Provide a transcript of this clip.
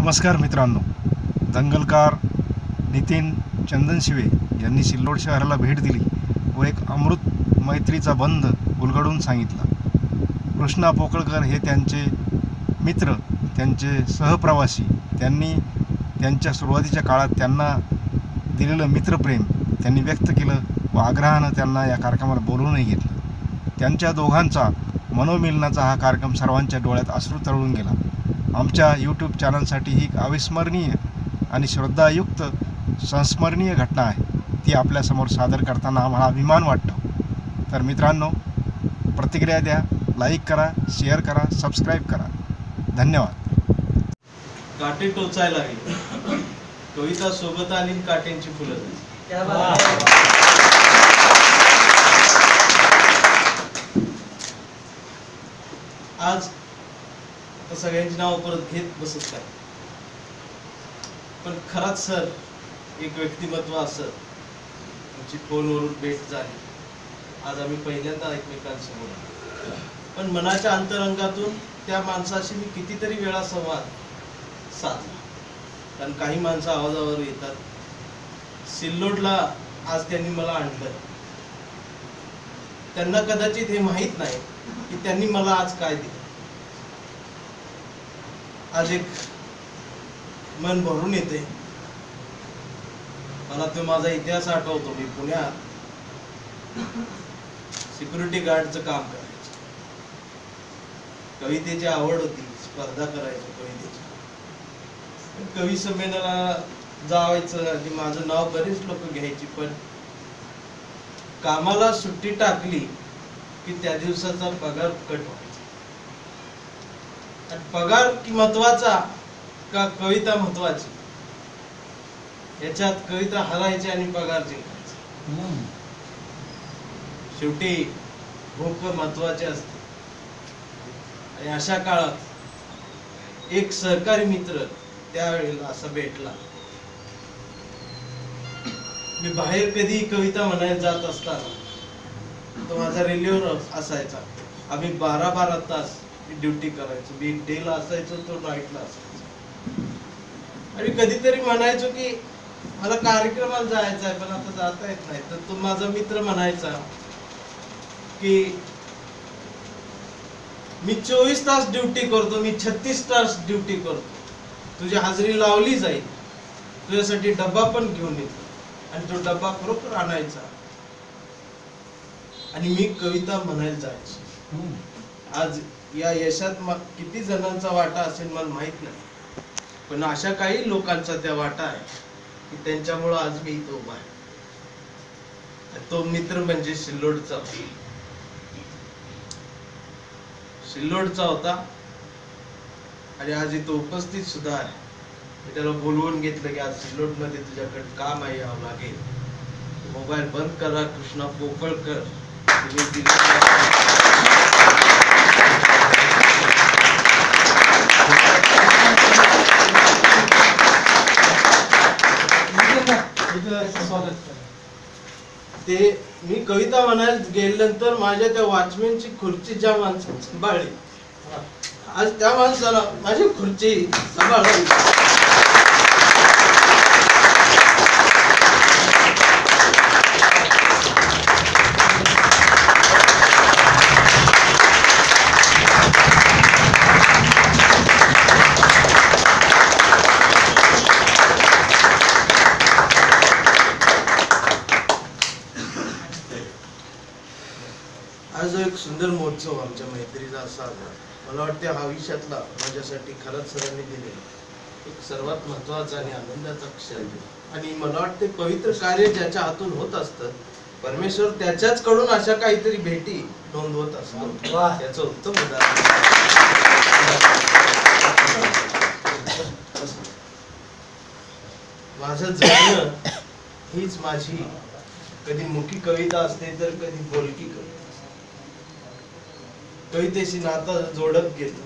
नमस्कार मित्रांनो, दंगलकार नितीन चंदनशिवे यांनी सिल्लोड शहराला भेट दिली व एक अमृत मैत्रीचा बंध उलगडून सांगितला। कृष्णा पोकळकर हे त्यांचे मित्र, त्यांचे सहप्रवासी, त्यांनी त्यांच्या सुरुवातीच्या काळात त्यांना दिलेलं मित्रप्रेम त्यांनी व्यक्त केलं व आग्रहानं त्यांना या कार्यक्रमाला बोलवूनही घेतलं। त्यांच्या दोघांचा मनोमिलनाचा हा कार्यक्रम सर्वांच्या डोळ्यात अश्रू तरळून गेला। आमच्या यूट्यूब चॅनलसाठी ही अविस्मरणीय आणि श्रद्धायुक्त संस्मरणीय घटना आहे, ती आपल्यासमोर सादर करताना आम्हाला अभिमान वाटतो। तर मित्रांनो, प्रतिक्रिया द्या, लाईक करा, शेअर करा, सबस्क्राईब करा। धन्यवाद। काटे टोचायला लागले, कविता सोबत आली, काट्यांची फुलं। आज सगळ्यांची नाव परत घेत बसत काय, पण खराच सर एक व्यक्तिमत्व असं आमची फोनवरून भेट झाली। आज आम्ही पहिल्यांदा एकमेकांसमोर, पण मनाच्या अंतरंगातून त्या माणसाशी मी कितीतरी वेळा संवाद साधला। कारण काही माणसं आवाजावर येतात। सिल्लोडला आज त्यांनी मला आणलं, त्यांना कदाचित हे माहीत नाही की त्यांनी मला आज काय दिलं। आज एक मन भरून येते। मला तो माझा इतिहास आठवतो। मी पुण्यात सिक्युरिटी गार्डचं काम करायचो, कवितेची आवड होती, स्पर्धा करायचो कवितेची। कवी संमेलनाला जायचं आणि माझं नाव बरेच लोक घ्यायची, पण कामाला सुट्टी टाकली की त्या दिवसाचा पगार कट व्हायचा। पगार की महत्वाचा का कविता महत्वाची, याच्यात कविता हरायची आणि पगार जिंकायचा। शेवटी भूक महत्वाची असते। आणि अशा काळात एक सहकारी मित्र त्यावेळेला असा भेटला। मी बाहेर कधी कविता म्हणायला जात असताना तो माझा रेल्वेवर असायचा। आम्ही 12-12 तास ड्युटी करायचो। मी डेला असायचो, तो नाईटला असायचो। आणि कधीतरी म्हणायचो की मला कार्यक्रमाला जायचं आहे, पण आता जाता येत नाही। तर तो माझा मित्र म्हणायचा की मी 24 तास ड्युटी करतो, मी 36 तास ड्युटी करतो, तुझी हाजरी लावली जाईल, तुझ्यासाठी डब्बा पण घेऊन येतो। आणि तो डब्बा खरोखर आणायचा आणि मी कविता म्हणायला जायचो। आज या यशात किती जणांचा वाटा असेल मला माहित नाही, पण अशा काही लोकांचा त्या वाटा आहे की त्यांच्यामुळे आज मी इथं उभा आहे। तो मित्र म्हणजे सिल्लोडचा होता आणि आज इथं उपस्थित सुद्धा आहे। मी त्याला बोलवून घेतलं की आज सिल्लोड मध्ये तुझ्याकडे काम आहे, यावं लागेल। मोबाईल बंद करा, कृष्णा पोकळकर ते मी कविता म्हणायला गेल्यानंतर माझ्या त्या वॉचमॅनची खुर्ची ज्या माणसाने सांभाळली, आज त्या माणसाला माझी खुर्ची सांभाळली। आज एक सुंदर महोत्सव आमच्या मैत्रीचा असा मला वाटते हा आयुष्यातला माझ्यासाठी खरंच सरांनी दिलेला एक सर्वात महत्वाचा आणि आनंदाचा क्षण। आणि मला वाटते पवित्र कार्य ज्याच्या हातून होत असतं, परमेश्वर त्याच्याच कडून अशा काहीतरी भेटी नोंदवत असतो। याचं उत्तम उदाहरण माझं जगणं हीच माझी कधी मुखी कविता असते तर कधी बोलकी कविता। कवितेशी नातं जोडत गेलं